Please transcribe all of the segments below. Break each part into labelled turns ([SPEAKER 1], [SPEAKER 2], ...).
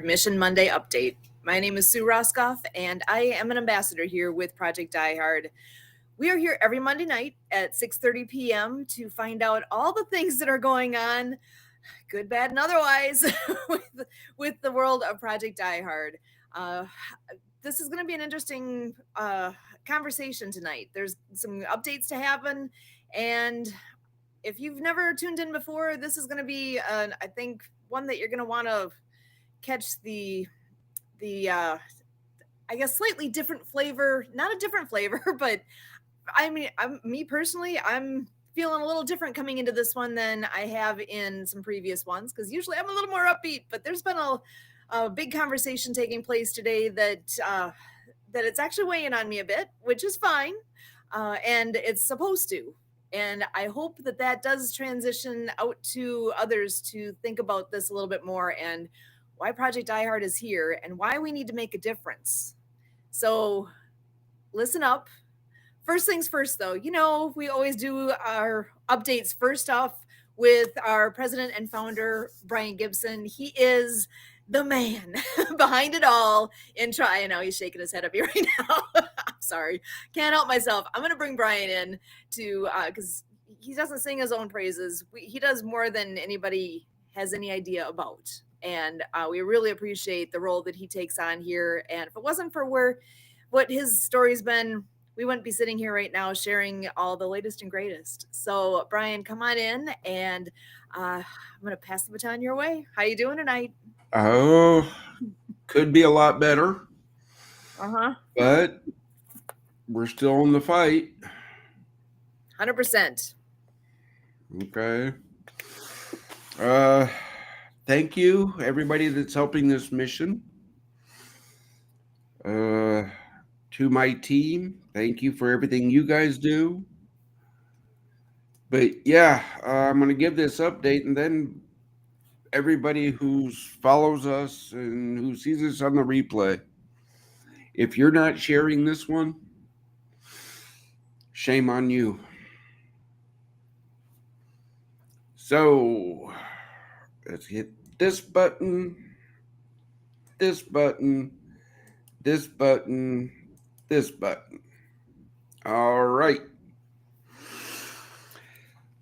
[SPEAKER 1] Mission Monday update. My name is Sue Roskoff, and I am an ambassador here with Project Die Hard. We are here every Monday night at 6:30 p.m. to find out all the things that are going on, good, bad, and otherwise, with the world of Project Die Hard. Uh, this is going to be an interesting conversation tonight. There's some updates to happen, and if you've never tuned in before, this is going to be, I think, one that you're going to want to catch the I guess slightly different flavor, not a different flavor, but I mean, me personally, I'm feeling a little different coming into this one than I have in some previous ones, because usually I'm a little more upbeat, but there's been a big conversation taking place today that it's actually weighing on me a bit, which is fine, and it's supposed to. And I hope that that does transition out to others to think about this a little bit more and why Project Die Hard is here and why we need to make a difference. So listen up. First things first, though, we always do our updates first off with our president and founder, Brian Gibson. He is the man behind it all. I know he's shaking his head at me right now. I'm sorry. Can't help myself. I'm going to bring Brian in to, because he doesn't sing his own praises. He does more than anybody has any idea about. And we really appreciate the role that he takes on here. And if it wasn't for what his story's been, we wouldn't be sitting here right now sharing all the latest and greatest. So, Brian, come on in, and I'm going to pass the baton your way. How you doing tonight?
[SPEAKER 2] Oh, could be a lot better. But we're still in the fight.
[SPEAKER 1] 100%.
[SPEAKER 2] Okay. Thank you, everybody that's helping this mission. To my team, thank you for everything you guys do. But yeah, I'm going to give this update, and then everybody who follows us and who sees us on the replay, if you're not sharing this one, shame on you. So let's hit this button, this button, this button, this button. All right.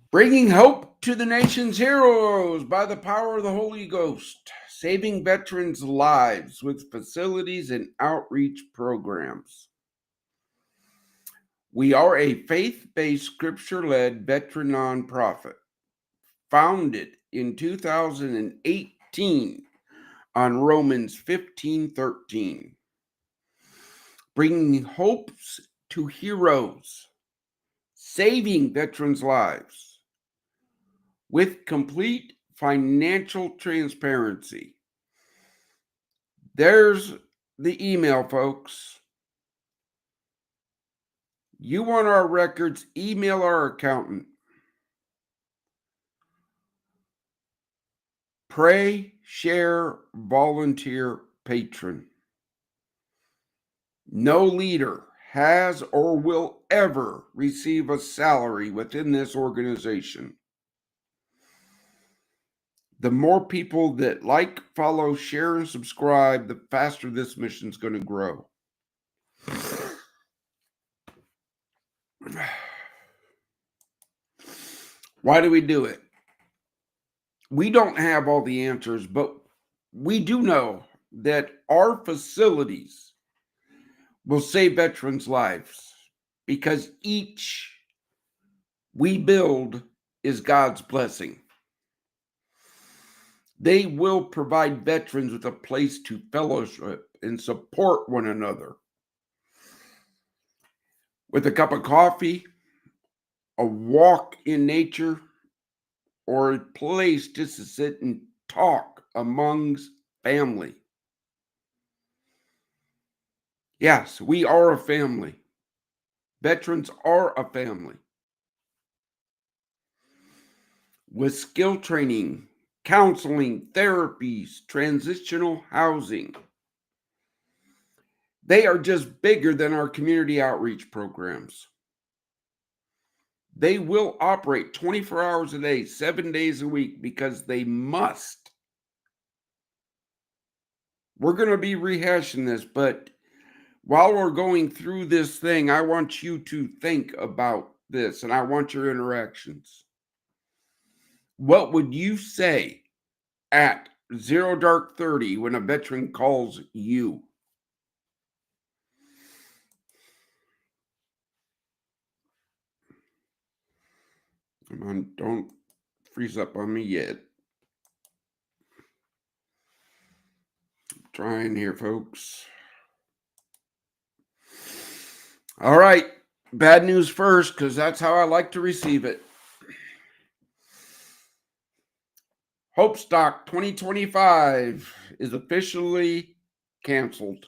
[SPEAKER 2] Bringing hope to the nation's heroes by the power of the Holy Ghost. Saving veterans' lives with facilities and outreach programs. We are a faith-based, scripture-led veteran nonprofit founded in 2018 on Romans 15:13. Bringing hopes to heroes, saving veterans' lives with complete financial transparency. There's the email, folks. You want our records, email our accountant. Pray, share, volunteer, patron. No leader has or will ever receive a salary within this organization. The more people that like, follow, share, and subscribe, the faster this mission's going to grow. Why do we do it? We don't have all the answers, but we do know that our facilities will save veterans' lives because each we build is God's blessing. They will provide veterans with a place to fellowship and support one another. With a cup of coffee, a walk in nature, or a place just to sit and talk amongst family. Yes, we are a family. Veterans are a family. With skill training, counseling, therapies, transitional housing. They are just bigger than our community outreach programs. They will operate 24 hours a day, 7 days a week, because they must. We're going to be rehashing this, but while we're going through this thing, I want you to think about this and I want your interactions. What would you say at 0 dark 30 when a veteran calls you? Come on, don't freeze up on me yet. Trying here, folks. All right, bad news first, because that's how I like to receive it. Hope Stock 2025 is officially canceled.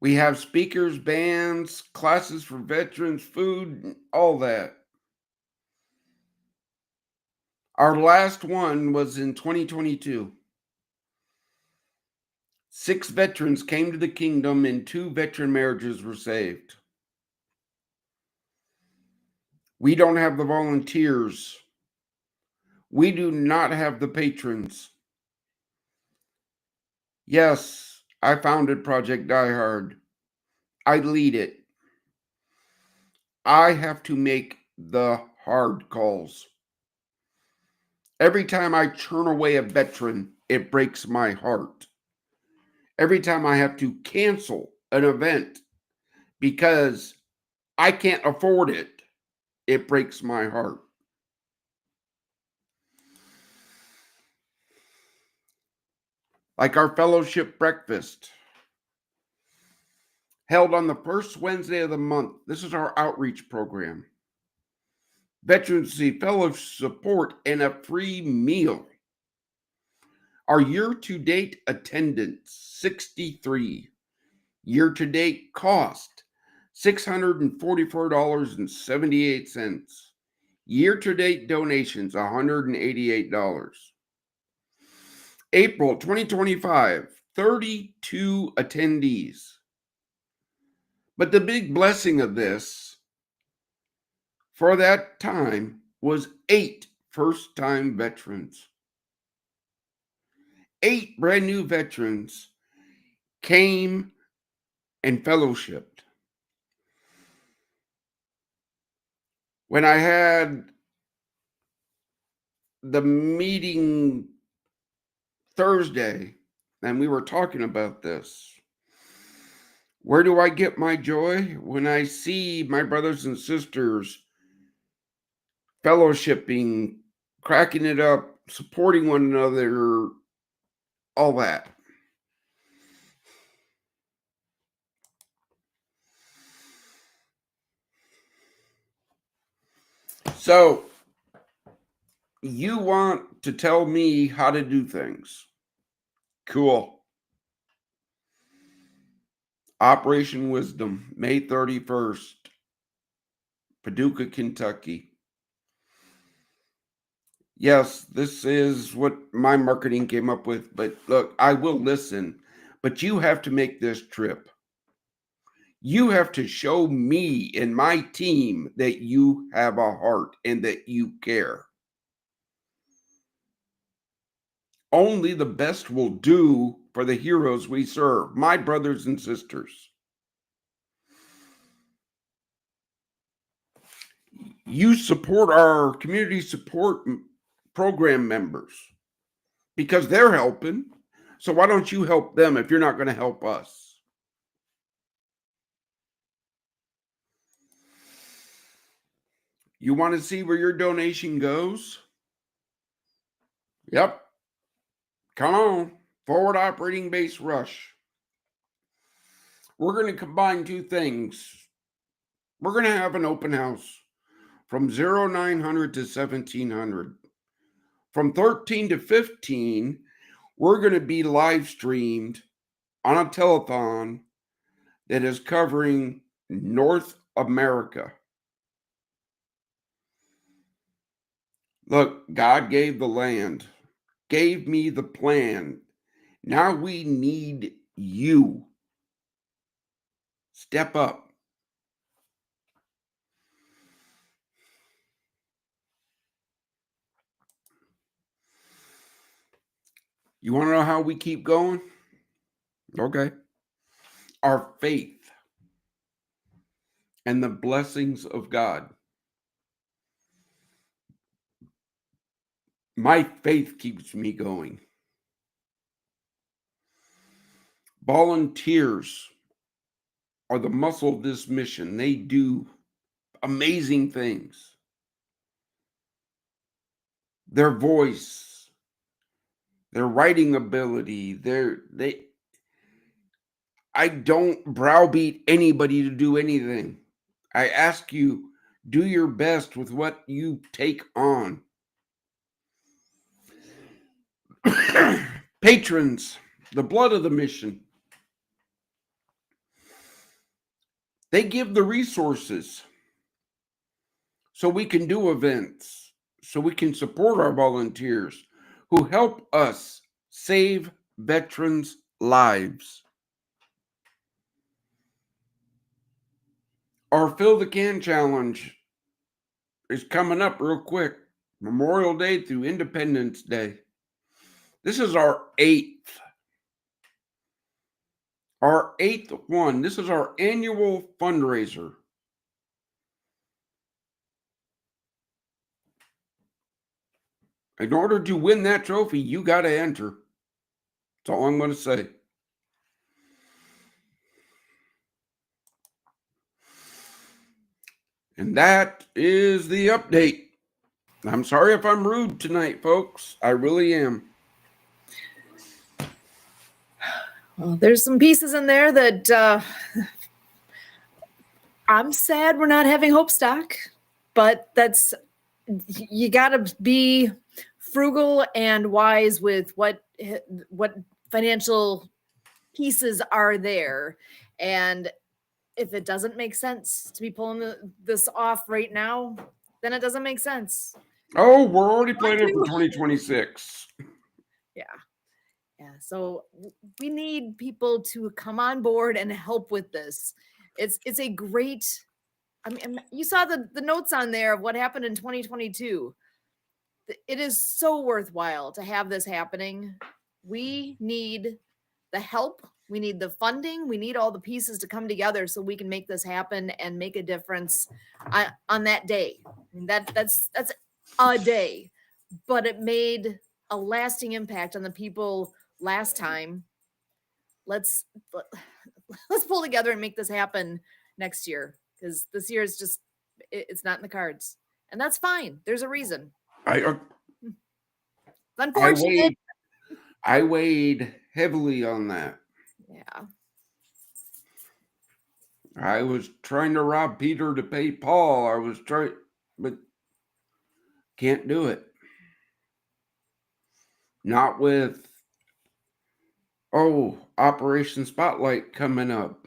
[SPEAKER 2] We have speakers, bands, classes for veterans, food, all that. Our last one was in 2022. 6 veterans came to the kingdom and 2 veteran marriages were saved. We don't have the volunteers. We do not have the patrons. Yes, I founded Project Die Hard. I lead it. I have to make the hard calls. Every time I turn away a veteran, it breaks my heart. Every time I have to cancel an event because I can't afford it, it breaks my heart. Like our fellowship breakfast, held on the first Wednesday of the month. This is our outreach program. Veterans receive fellowship support and a free meal. Our year-to-date attendance, 63. Year-to-date cost, $644.78. Year-to-date donations, $188. April 2025, 32 attendees. But the big blessing of this for that time was 8 first-time veterans. 8 brand new veterans came and fellowshipped. When I had the meeting Thursday and we were talking about this, where do I get my joy? When I see my brothers and sisters fellowshipping, cracking it up, supporting one another, all that. So, you want to tell me how to do things? Cool. Operation Wisdom, May 31st, Paducah, Kentucky. Yes, this is what my marketing came up with, but look, I will listen, but you have to make this trip. You have to show me and my team that you have a heart and that you care. Only the best will do for the heroes we serve, my brothers and sisters. You support our community support program members because they're helping. So why don't you help them if you're not going to help us? You want to see where your donation goes? Yep. Come on. Forward operating base rush. We're going to combine 2 things. We're going to have an open house from 0900 to 1700. From 13 to 15, we're going to be live streamed on a telethon that is covering North America. Look, God gave the land, gave me the plan. Now we need you. Step up. You want to know how we keep going? Okay. Our faith and the blessings of God. My faith keeps me going. Volunteers are the muscle of this mission. They do amazing things. Their voice, their writing ability, they I don't browbeat anybody to do anything. I ask you, do your best with what you take on. Patrons, the blood of the mission. They give the resources so we can do events, so we can support our volunteers who help us save veterans' lives. Our Fill the Can Challenge is coming up real quick. Memorial Day through Independence Day. This is our eighth one. This is our annual fundraiser. In order to win that trophy, you got to enter. That's all I'm going to say. And that is the update. I'm sorry if I'm rude tonight, folks. I really am.
[SPEAKER 1] Well, there's some pieces in there that I'm sad we're not having Hope Stock, but you got to be frugal and wise with what financial pieces are there. And if it doesn't make sense to be pulling this off right now, then it doesn't make sense.
[SPEAKER 2] Oh, we're already planning for 2026.
[SPEAKER 1] Yeah. Yeah. So we need people to come on board and help with this. It's a great, I mean, you saw the notes on there of what happened in 2022. It is so worthwhile to have this happening. We need the help. We need the funding. We need all the pieces to come together so we can make this happen and make a difference on that day. That's a day, but it made a lasting impact on the people last time. Let's pull together and make this happen next year, because this year is just it's not in the cards, and that's fine. There's a reason.
[SPEAKER 2] I
[SPEAKER 1] Unfortunate.
[SPEAKER 2] weighed heavily on that.
[SPEAKER 1] Yeah.
[SPEAKER 2] I was trying to rob Peter to pay Paul. I was trying, but can't do it. Not with, Operation Spotlight coming up.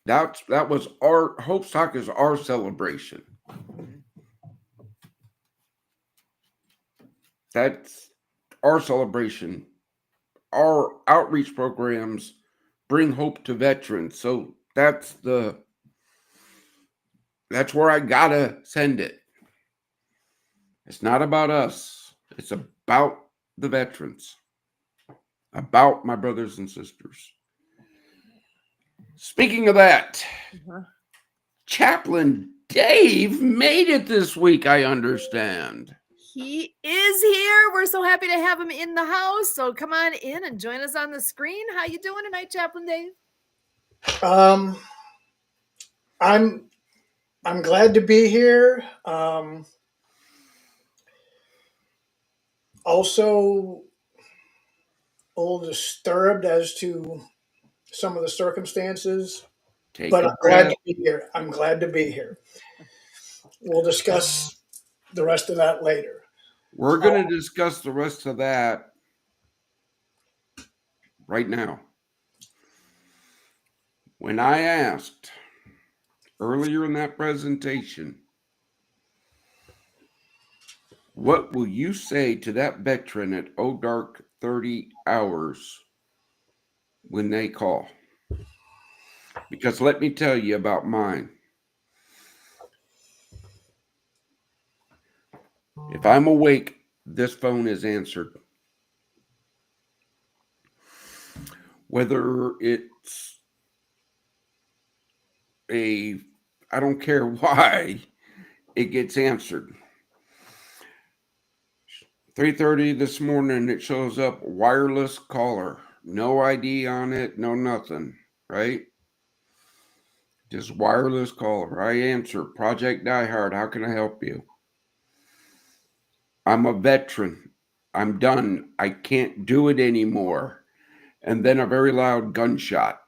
[SPEAKER 2] That was our Hope Stock is our celebration. That's our celebration. Our outreach programs bring hope to veterans. So that's where I gotta send it. It's not about us. It's about the veterans. About my brothers and sisters. Speaking of that, Chaplain Dave made it this week, I understand.
[SPEAKER 1] He is here. We're so happy to have him in the house. So come on in and join us on the screen. How you doing tonight, Chaplain Dave?
[SPEAKER 3] I'm glad to be here. Also a little disturbed as to some of the circumstances, but I'm glad to be here. I'm glad to be here. We'll discuss the rest of that later.
[SPEAKER 2] We're going to discuss the rest of that right now. When I asked earlier in that presentation, what will you say to that veteran at dark 30 hours when they call? Because let me tell you about mine. If I'm awake, this phone is answered. Whether it's I don't care why, it gets answered. 3:30 this morning, it shows up wireless caller. No ID on it, no nothing, right? Just wireless caller. I answer, Project Diehard, how can I help you? I'm a veteran. I'm done. I can't do it anymore. And then a very loud gunshot.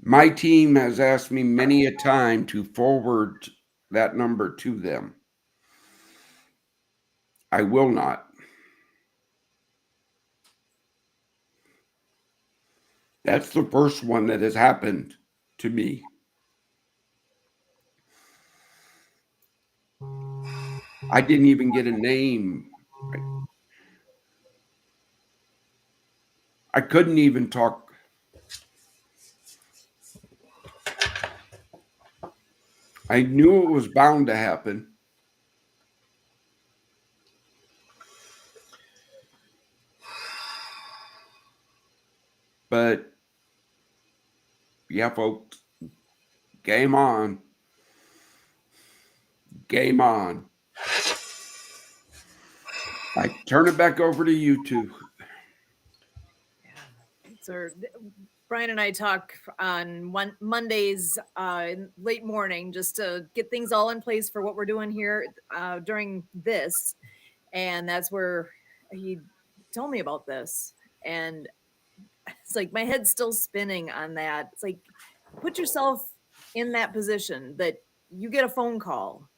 [SPEAKER 2] My team has asked me many a time to forward that number to them. I will not. That's the first one that has happened to me. I didn't even get a name. I couldn't even talk. I knew it was bound to happen. But yeah, folks, game on. Game on. I turn it back over to you two.
[SPEAKER 1] So Brian and I talk on Mondays in late morning just to get things all in place for what we're doing here during this. And that's where he told me about this. And it's like my head's still spinning on that. It's like, put yourself in that position that you get a phone call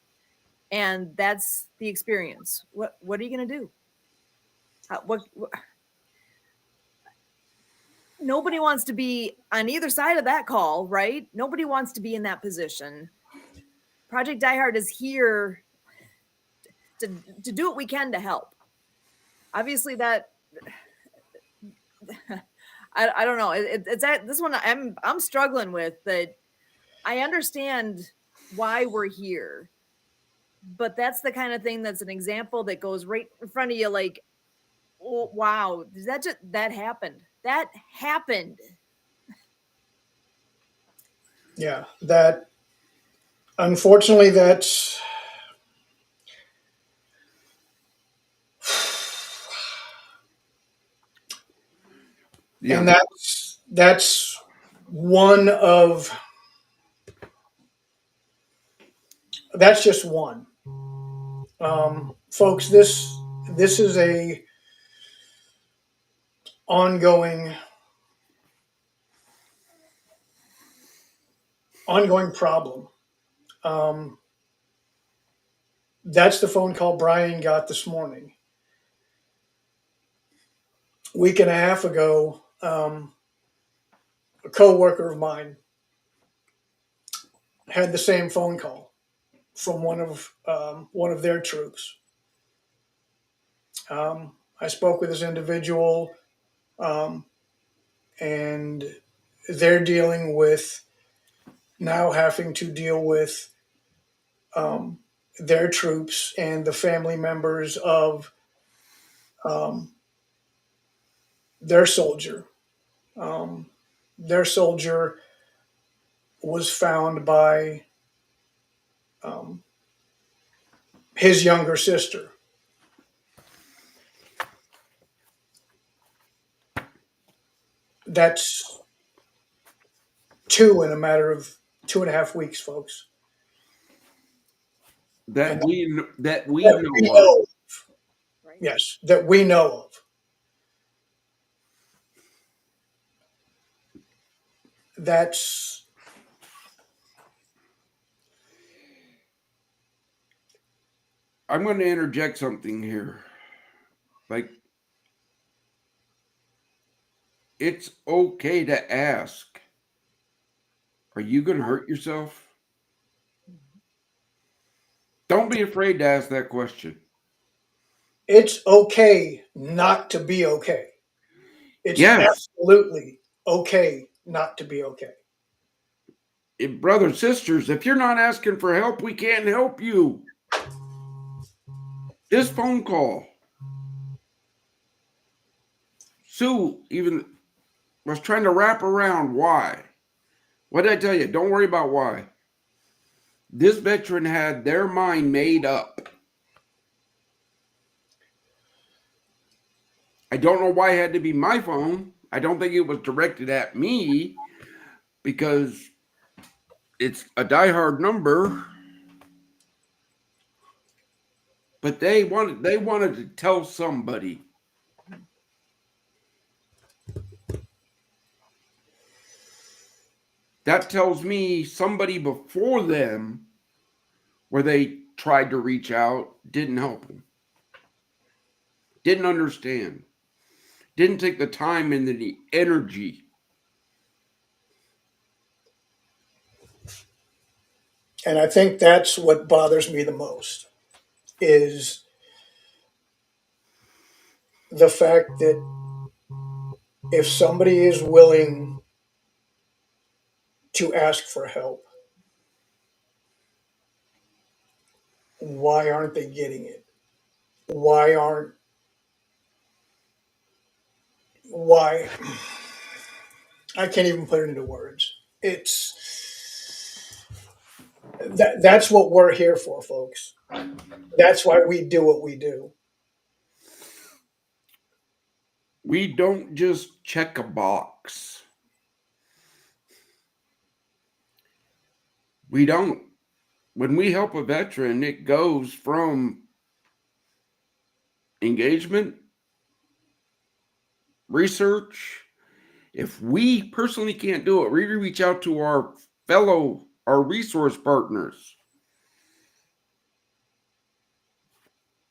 [SPEAKER 1] and that's the experience. What are you going to do? What nobody wants to be on either side of that call, right? Nobody wants to be in that position. Project Diehard is here to do what we can to help. Obviously, that I don't know. It's that this one I'm struggling with. That I understand why we're here, but that's the kind of thing that's an example that goes right in front of you. Like, oh, wow, that happened. That happened.
[SPEAKER 3] Yeah, that unfortunately that's
[SPEAKER 2] Yeah.
[SPEAKER 3] and that's one of that's just one. Folks, this is a ongoing problem. Um, that's the phone call Brian got this morning. Week and a half ago, a coworker of mine had the same phone call from one of their troops. I spoke with this individual, and they're dealing with now having to deal with their troops and the family members of um, their soldier. Um, their soldier was found by um, his younger sister. That's two in a matter of 2.5 weeks, folks.
[SPEAKER 2] That we know
[SPEAKER 3] that we know of.
[SPEAKER 1] Right?
[SPEAKER 3] Yes, that we know of. That's
[SPEAKER 2] I'm going to interject something here. Like, it's okay to ask, are you going to hurt yourself? Don't be afraid to ask that question.
[SPEAKER 3] it's okay not to be okay. It's
[SPEAKER 2] Yes.
[SPEAKER 3] absolutely okay not to be okay.
[SPEAKER 2] Brothers, sisters, if you're not asking for help, we can't help you. This phone call, Sue even was trying to wrap around why. What did I tell you? Don't worry about why. This veteran had their mind made up. I don't know why it had to be my phone. I don't think it was directed at me because it's a diehard number. But they wanted to tell somebody. That tells me somebody before them, where they tried to reach out, didn't help them. Didn't understand. Didn't take the time and the energy.
[SPEAKER 3] And I think that's what bothers me the most is the fact that if somebody is willing to ask for help, why aren't they getting it? Why I can't even put it into words. That's what we're here for, folks. That's why we do what we do.
[SPEAKER 2] We don't just check a box. We don't. When we help a veteran, it goes from engagement, research. If we personally can't do it, we reach out to our resource partners.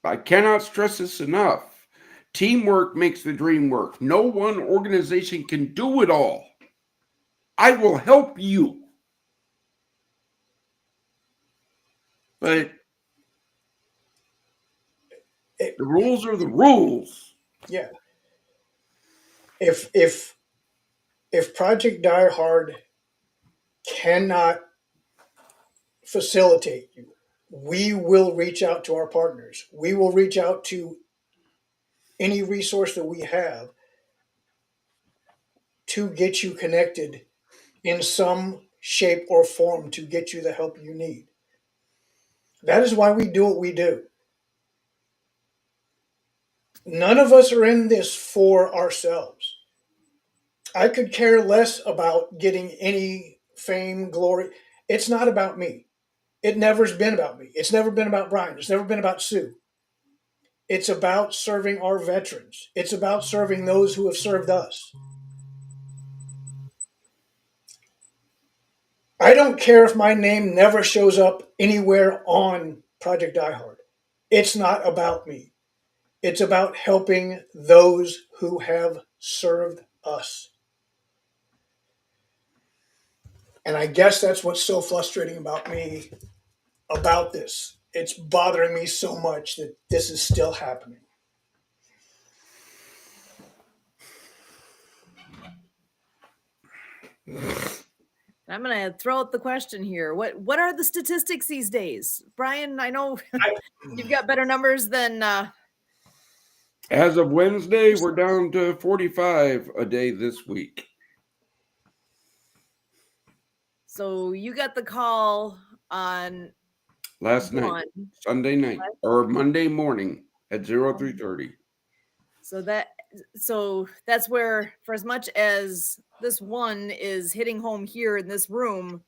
[SPEAKER 2] I cannot stress this enough. Teamwork makes the dream work. No one organization can do it all. I will help you. But the rules are the rules.
[SPEAKER 3] Yeah. If Project Die Hard cannot facilitate you, we will reach out to our partners. We will reach out to any resource that we have to get you connected in some shape or form to get you the help you need. That is why we do what we do. None of us are in this for ourselves. I could care less about getting any fame, glory. It's not about me. It never's been about me. It's never been about Brian. It's never been about Sue. It's about serving our veterans. It's about serving those who have served us. I don't care if my name never shows up anywhere on Project Die Hard. It's not about me. It's about helping those who have served us. And I guess that's what's so frustrating about me about this. It's bothering me so much that this is still happening.
[SPEAKER 1] I'm going to throw out the question here. What are the statistics these days? Brian, I know you've got better numbers than
[SPEAKER 2] As of Wednesday, we're down to 45 a day this week.
[SPEAKER 1] So you got the call on
[SPEAKER 2] last night, Sunday night, or Monday morning at 03:30.
[SPEAKER 1] So that's where, for as much as this one is hitting home here in this room,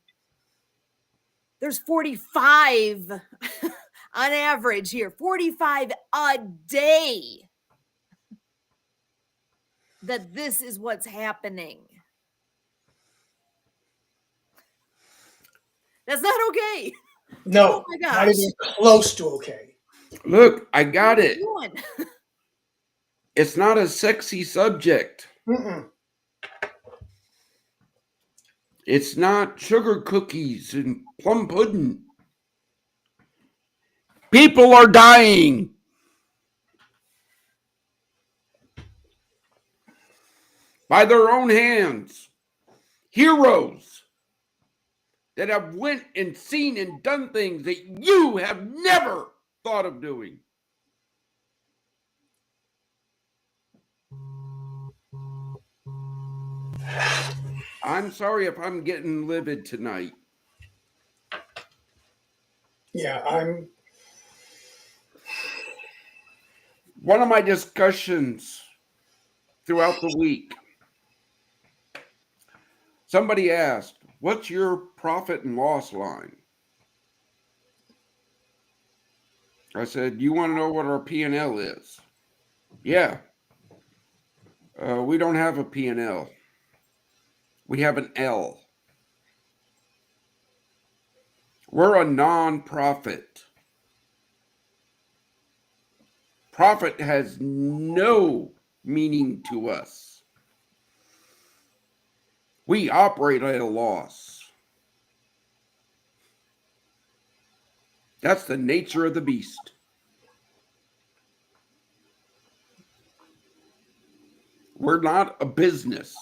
[SPEAKER 1] there's 45 on average here, 45 a day, that this is what's happening. That's not okay.
[SPEAKER 3] No,
[SPEAKER 1] oh my gosh.
[SPEAKER 3] not even close to okay.
[SPEAKER 2] Look, I got it. It's not a sexy subject.
[SPEAKER 3] Mm-mm.
[SPEAKER 2] It's not sugar cookies and plum pudding. People are dying. by their own hands. Heroes that have went and seen and done things that you have never thought of doing. I'm sorry if I'm getting livid tonight.
[SPEAKER 3] Yeah,
[SPEAKER 2] One of my discussions throughout the week, somebody asked, what's your profit and loss line? I said, you want to know what our P&L is? Yeah. We don't have a P&L. We have an L. We're a non-profit. Profit has no meaning to us. We operate at a loss. That's the nature of the beast. We're not a business.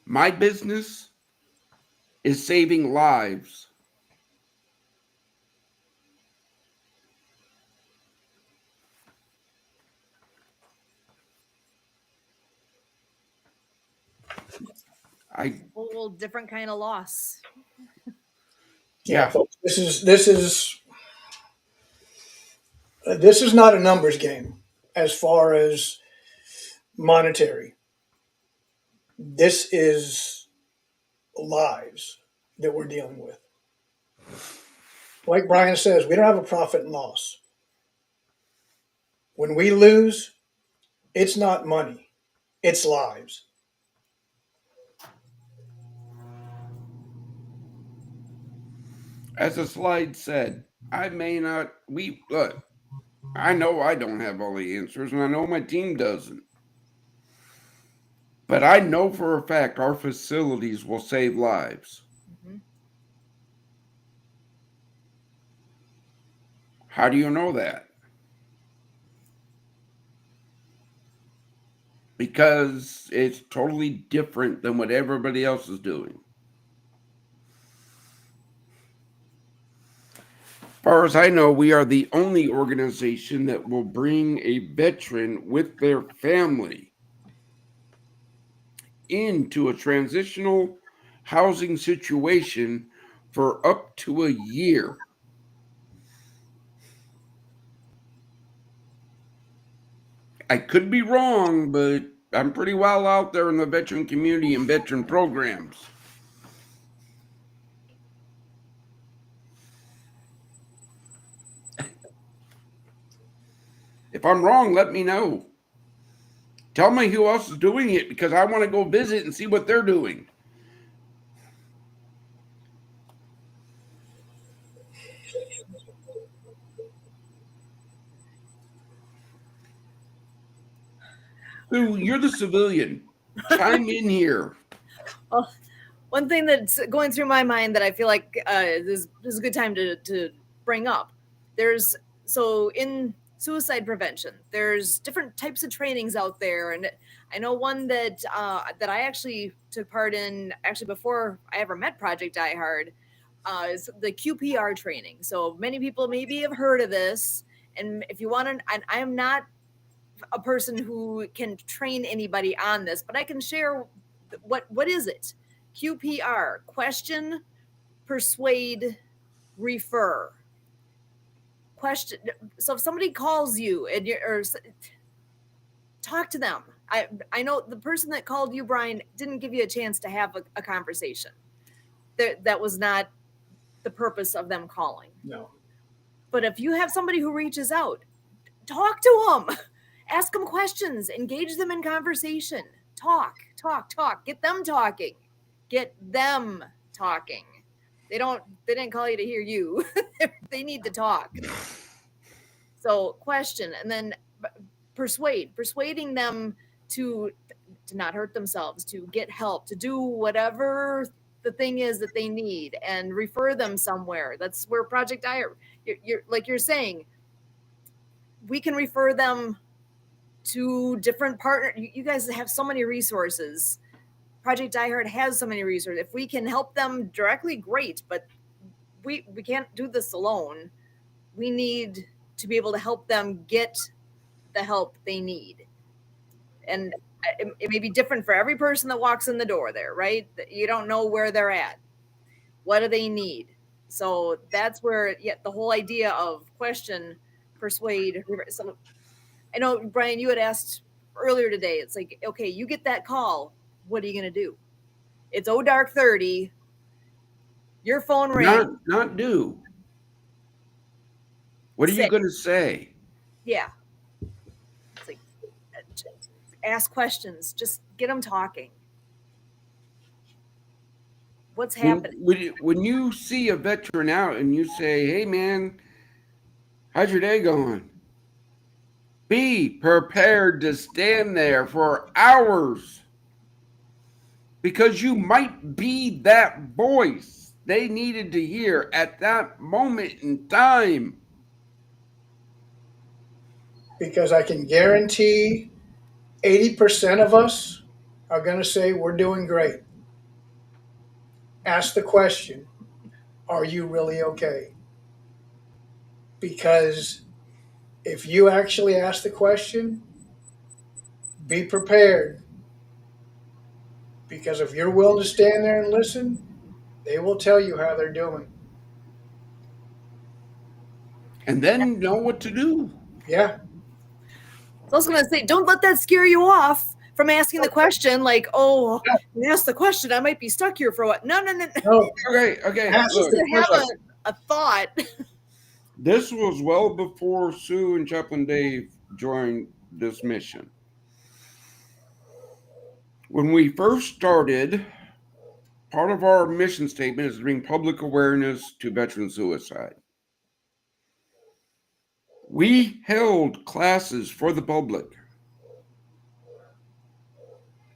[SPEAKER 2] My business is saving lives.
[SPEAKER 1] A whole different kind of loss.
[SPEAKER 3] yeah. Folks, this is not a numbers game as far as monetary. This is lives that we're dealing with. Like Brian says, we don't have a profit and loss. When we lose, it's not money, it's lives.
[SPEAKER 2] As the slide said, I may not, look, I know I don't have all the answers, and I know my team doesn't. But I know for a fact our facilities will save lives.
[SPEAKER 1] Mm-hmm.
[SPEAKER 2] How do you know that? Because it's totally different than what everybody else is doing. As far as I know, we are the only organization that will bring a veteran with their family into a transitional housing situation for up to a year. I could be wrong, but I'm pretty well out there in the veteran community and veteran programs. If I'm wrong, let me know. Tell me who else is doing it, because I want to go visit and see what they're doing. Sue, you're the civilian. Chime in here.
[SPEAKER 1] Well, one thing that's going through my mind that I feel like this is a good time to bring up. So in suicide prevention, there's different types of trainings out there, and I know one that I actually took part in actually before I ever met Project Die Hard is the QPR training. So many people maybe have heard of this, and if you want to, I am not a person who can train anybody on this, but I can share what is it? QPR: question, persuade, refer. Question. So if somebody calls you and or talk to them. I know the person that called you, Brian, didn't give you a chance to have a conversation. That was not the purpose of them calling.
[SPEAKER 3] No.
[SPEAKER 1] But if you have somebody who reaches out, talk to them. Ask them questions, engage them in conversation. Talk. Get them talking. They didn't call you to hear you. They need to talk. So question, and then persuading them to not hurt themselves, to get help, to do whatever the thing is that they need, and refer them somewhere. That's where Project Dire, you're like you're saying, we can refer them to different partners. You guys have so many resources. Project DieHard has so many resources. If we can help them directly, great, but we can't do this alone. We need to be able to help them get the help they need. And it may be different for every person that walks in the door there, right? You don't know where they're at. What do they need? So that's where the whole idea of question, persuade. So I know, Brian, you had asked earlier today. It's like, okay, you get that call. What are you going to do? It's dark 30. Your phone rings.
[SPEAKER 2] Not do. What are you going to say?
[SPEAKER 1] Yeah. It's like, ask questions. Just get them talking. What's happening?
[SPEAKER 2] When you see a veteran out and you say, hey, man, how's your day going? Be prepared to stand there for hours, because you might be that voice they needed to hear at that moment in time.
[SPEAKER 3] Because I can guarantee 80% of us are going to say we're doing great. Ask the question, are you really okay? Because if you actually ask the question, be prepared. Because if you're willing to stand there and listen, they will tell you how they're doing.
[SPEAKER 2] And then know what to do.
[SPEAKER 3] Yeah.
[SPEAKER 1] So I was going to say, don't let that scare you off from asking the question. Like, oh, you ask the question, I might be stuck here for what? No.
[SPEAKER 2] Okay.
[SPEAKER 1] Look, to have a thought.
[SPEAKER 2] This was well before Sue and Chaplain Dave joined this mission. When we first started, part of our mission statement is to bring public awareness to veteran suicide. We held classes for the public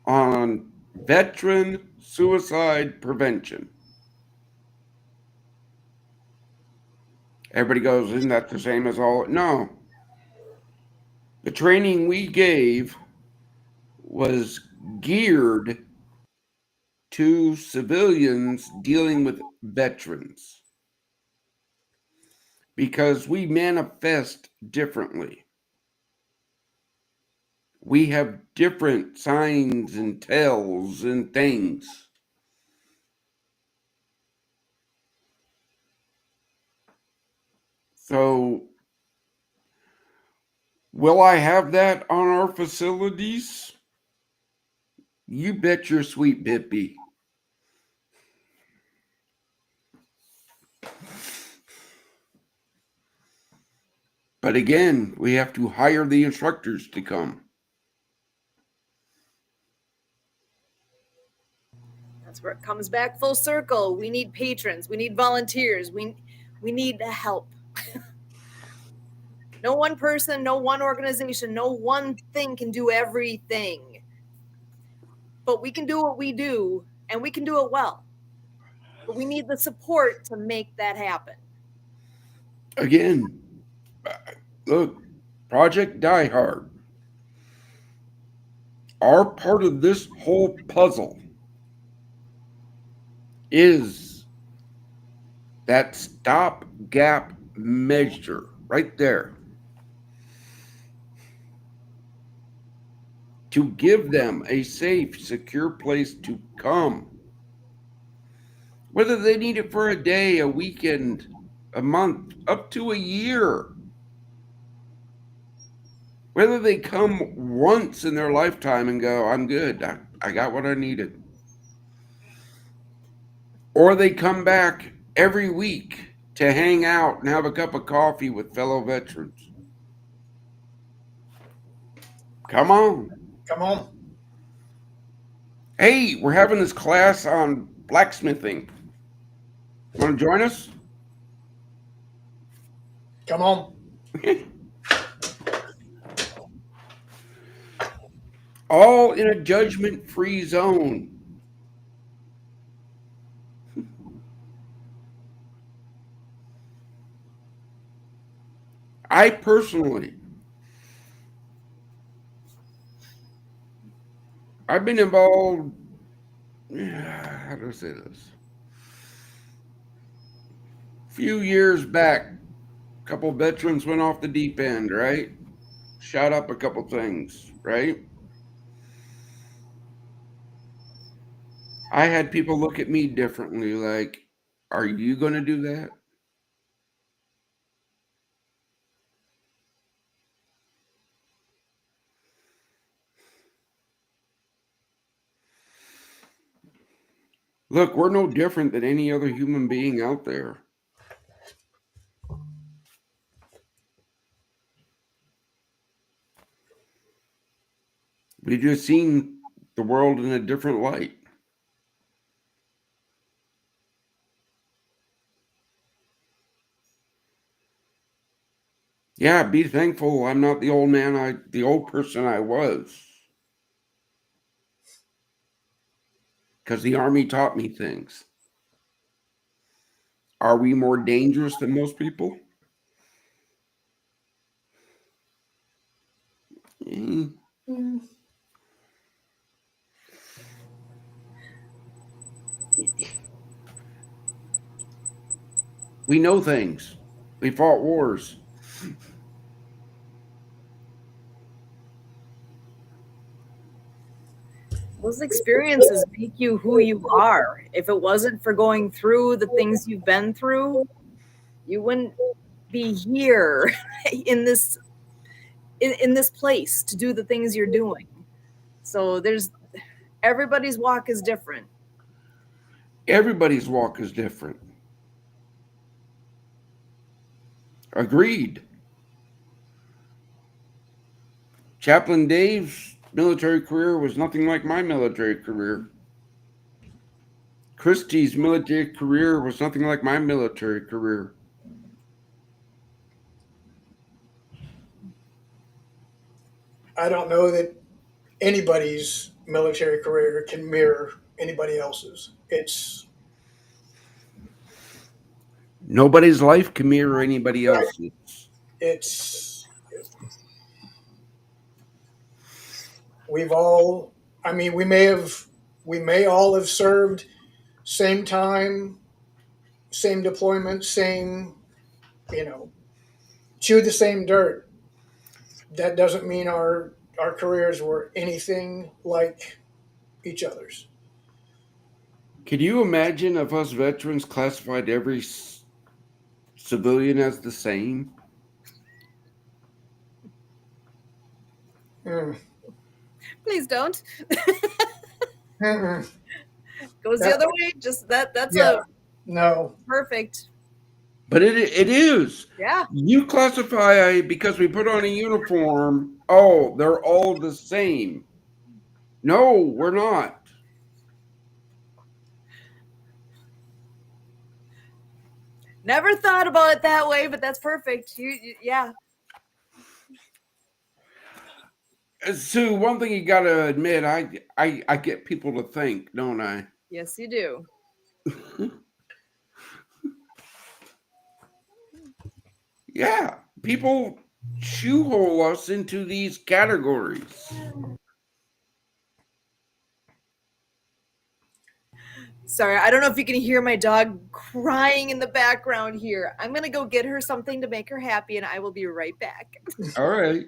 [SPEAKER 2] on veteran suicide prevention. Everybody goes, isn't that the same as all? No. The training we gave was geared to civilians dealing with veterans, because we manifest differently. We have different signs and tells and things. So, will I have that on our facilities? You bet your sweet Bippy. But again, we have to hire the instructors to come.
[SPEAKER 1] That's where it comes back full circle. We need patrons. We need volunteers. We need help. No one person, no one organization, no one thing can do everything. But we can do what we do, and we can do it well. But we need the support to make that happen.
[SPEAKER 2] Again, look, Project Die Hard. Our part of this whole puzzle is that stopgap measure right there, to give them a safe, secure place to come. Whether they need it for a day, a weekend, a month, up to a year. Whether they come once in their lifetime and go, I'm good, I got what I needed. Or they come back every week to hang out and have a cup of coffee with fellow veterans. Come on.
[SPEAKER 3] Come on.
[SPEAKER 2] Hey, we're having this class on blacksmithing. Want to join us?
[SPEAKER 3] Come on.
[SPEAKER 2] All in a judgment-free zone. I personally I've been involved. How do I say this? A few years back, a couple veterans went off the deep end, right? Shot up a couple things, right? I had people look at me differently, like, are you going to do that? Look, we're no different than any other human being out there. We just seen the world in a different light. Yeah, be thankful I'm not the old person I was. Because the army taught me things. Are we more dangerous than most people? Mm. We know things. We fought wars.
[SPEAKER 1] Those experiences make you who you are. If it wasn't for going through the things you've been through, you wouldn't be here in this in this place to do the things you're doing. So there's everybody's walk is different.
[SPEAKER 2] Everybody's walk is different. Agreed. Chaplain Dave's military career was nothing like my military career. Christie's military career was nothing like my military career.
[SPEAKER 3] I don't know that anybody's military career can mirror anybody else's.
[SPEAKER 2] Nobody's life can mirror anybody else's.
[SPEAKER 3] It's we've all. I mean, we may all have served same time, same deployment, same chewed the same dirt. That doesn't mean our careers were anything like each other's.
[SPEAKER 2] Can you imagine if us veterans classified every civilian as the same?
[SPEAKER 3] Mm.
[SPEAKER 1] Please don't.
[SPEAKER 3] Mm-mm.
[SPEAKER 1] Goes the other way. Just that's
[SPEAKER 3] Yeah,
[SPEAKER 1] a
[SPEAKER 3] no.
[SPEAKER 1] perfect.
[SPEAKER 2] But it is.
[SPEAKER 1] Yeah.
[SPEAKER 2] You classify because we put on a uniform. Oh, they're all the same. No, we're not.
[SPEAKER 1] Never thought about it that way, but that's perfect. Yeah.
[SPEAKER 2] Sue, one thing you got to admit, I get people to think, don't I?
[SPEAKER 1] Yes, you do.
[SPEAKER 2] Yeah, people shoehole us into these categories.
[SPEAKER 1] Sorry, I don't know if you can hear my dog crying in the background here. I'm going to go get her something to make her happy, and I will be right back.
[SPEAKER 2] All right.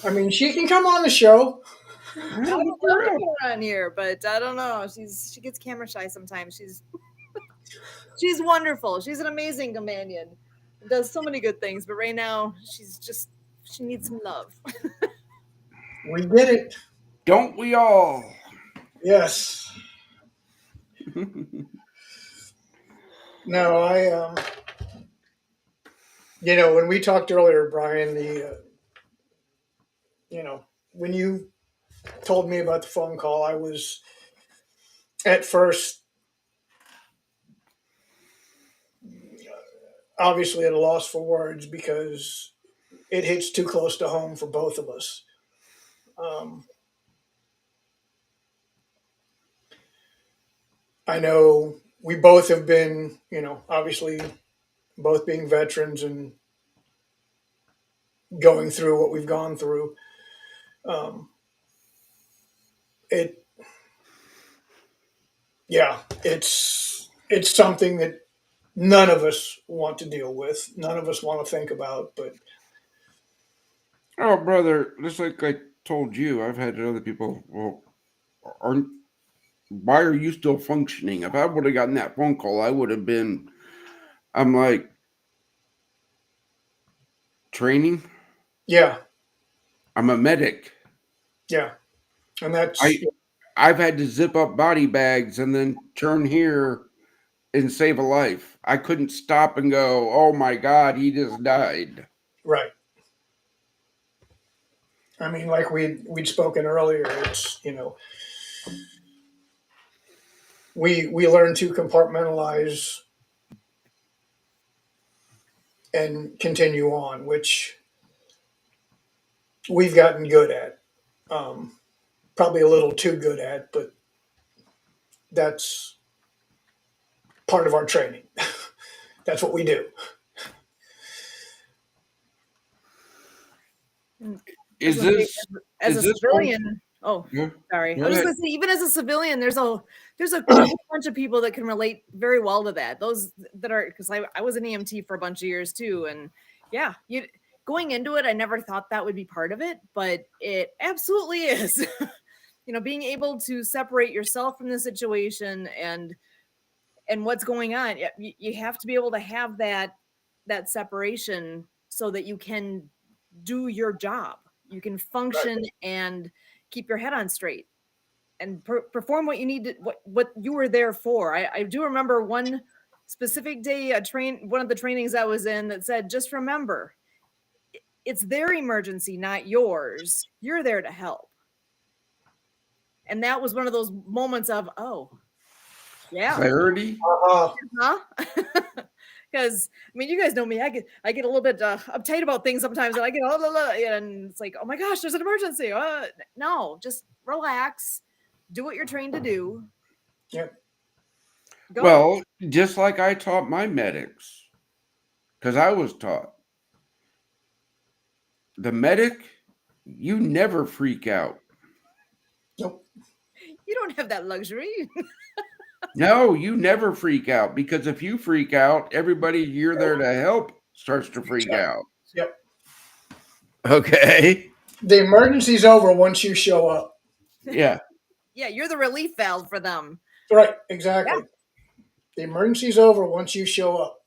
[SPEAKER 3] I mean, she can come on the show.
[SPEAKER 1] I would love to get her on here, but I don't know. She gets camera shy sometimes. She's wonderful. She's an amazing companion. Does so many good things, but right now she needs some love.
[SPEAKER 3] We did it.
[SPEAKER 2] Don't we all?
[SPEAKER 3] Yes. No, when we talked earlier, Brian, when you told me about the phone call, I was at first obviously at a loss for words because it hits too close to home for both of us. I know we both have been, obviously both being veterans and going through what we've gone through. Um, it's something that none of us want to deal with. None of us want to think about, but
[SPEAKER 2] Oh, brother, just like I told you, I've had other people, well, aren't, why are you still functioning? If I would have gotten that phone call, I would have been, I'm like, training?
[SPEAKER 3] yeah,
[SPEAKER 2] I'm a medic.
[SPEAKER 3] yeah. And that's,
[SPEAKER 2] I've had to zip up body bags and then turn here and save a life. I couldn't stop and go, oh my God, he just died.
[SPEAKER 3] right. I mean, like we'd spoken earlier, it's, we learn to compartmentalize and continue on, which we've gotten good at. Probably a little too good at, but that's part of our training. That's what we do.
[SPEAKER 2] Is this
[SPEAKER 1] as a
[SPEAKER 2] is this one?
[SPEAKER 1] civilian? Oh,
[SPEAKER 2] Yeah,
[SPEAKER 1] sorry.
[SPEAKER 2] go
[SPEAKER 1] I was just
[SPEAKER 2] ahead.
[SPEAKER 1] gonna say, even as a civilian, there's a whole bunch of people that can relate very well to that. Those that are, because I was an EMT for a bunch of years too, and yeah, you going into it, I never thought that would be part of it, but it absolutely is. Being able to separate yourself from the situation and what's going on, you have to be able to have that separation so that you can do your job. You can function and keep your head on straight and perform what you need to, what you were there for. I do remember one specific day, one of the trainings I was in that said, just remember, it's their emergency, not yours. You're there to help. And that was one of those moments of, oh, yeah.
[SPEAKER 2] Clarity?
[SPEAKER 1] Huh? Because you guys know me. I get a little bit uptight about things sometimes, and I get and it's like, oh my gosh, there's an emergency. No, just relax, do what you're trained to do.
[SPEAKER 3] Yep.
[SPEAKER 1] Go.
[SPEAKER 2] Well, just like I taught my medics, because I was taught, the medic, you never freak out.
[SPEAKER 3] Nope.
[SPEAKER 1] You don't have that luxury.
[SPEAKER 2] No, you never freak out, because if you freak out, everybody you're there to help starts to freak out.
[SPEAKER 3] Yep.
[SPEAKER 2] Okay.
[SPEAKER 3] The emergency's over once you show up.
[SPEAKER 2] Yeah.
[SPEAKER 1] Yeah, you're the relief valve for them.
[SPEAKER 3] Right, exactly. Yeah. The emergency's over once you show up.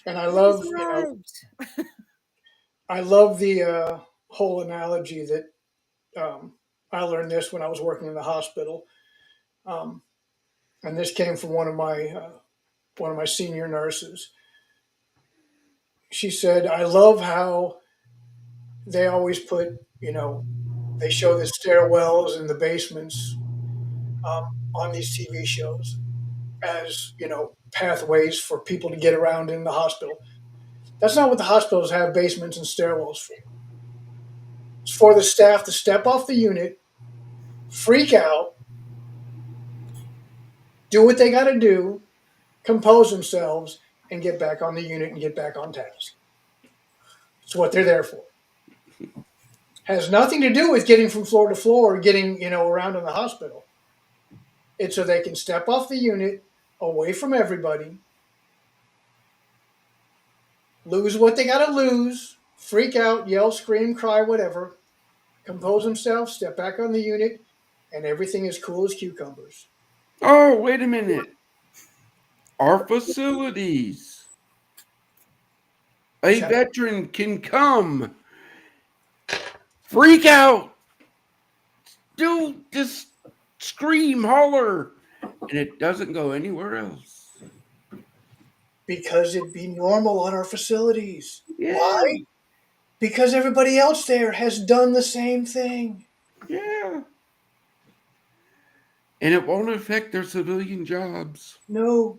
[SPEAKER 3] And I love, I love the whole analogy that I learned this when I was working in the hospital, and this came from one of my senior nurses. She said, "I love how they always put, they show the stairwells and the basements on these TV shows as pathways for people to get around in the hospital. That's not what the hospitals have basements and stairwells for. It's for the staff to step off the unit, freak out, do what they got to do, compose themselves, and get back on the unit and get back on task. It's what they're there for. Has nothing to do with getting from floor to floor or getting, around in the hospital. It's so they can step off the unit, away from everybody, lose what they got to lose, freak out, yell, scream, cry, whatever, compose themselves, step back on the unit, and everything is cool as cucumbers.
[SPEAKER 2] Oh, wait a minute. Our facilities. A veteran can come, freak out, do just scream, holler, and it doesn't go anywhere else.
[SPEAKER 3] Because it'd be normal on our facilities.
[SPEAKER 2] Yeah.
[SPEAKER 3] Why? Because everybody else there has done the same thing.
[SPEAKER 2] Yeah. And it won't affect their civilian jobs.
[SPEAKER 3] No.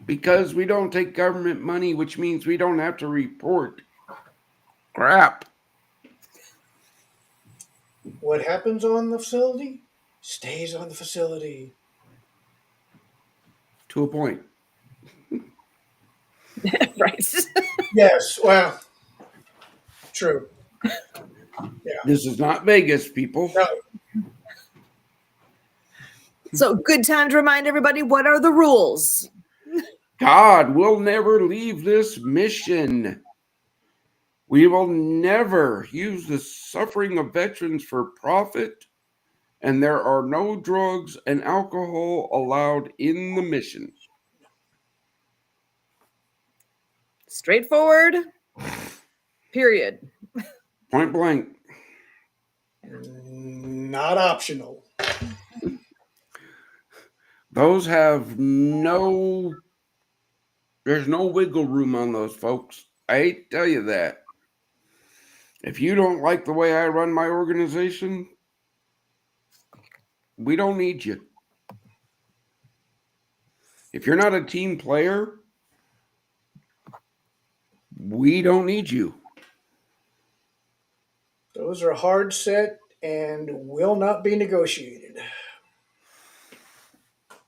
[SPEAKER 2] Because we don't take government money, which means we don't have to report crap.
[SPEAKER 3] What happens on the facility stays on the facility.
[SPEAKER 2] To a point.
[SPEAKER 1] Right.
[SPEAKER 3] Yes, well, true. Yeah.
[SPEAKER 2] This is not Vegas, people.
[SPEAKER 3] No.
[SPEAKER 1] So good time to remind everybody, what are the rules?
[SPEAKER 2] God will never leave this mission. We will never use the suffering of veterans for profit, and there are no drugs and alcohol allowed in the mission.
[SPEAKER 1] Straightforward. Period.
[SPEAKER 2] Point blank.
[SPEAKER 3] Not optional.
[SPEAKER 2] Those have no, there's no wiggle room on those, folks. I hate to tell you that. If you don't like the way I run my organization, we don't need you. If you're not a team player, we don't need you.
[SPEAKER 3] Those are hard set and will not be negotiated.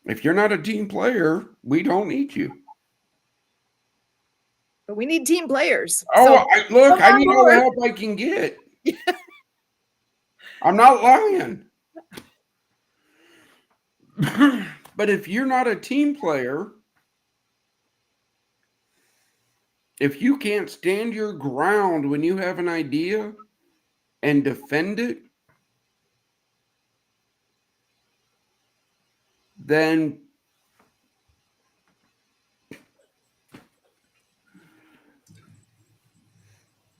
[SPEAKER 2] If you're not a team player, we don't need you.
[SPEAKER 1] But we need team players.
[SPEAKER 2] Oh, look, I need all the help I can get. I'm not lying. But if you're not a team player, if you can't stand your ground when you have an idea and defend it, then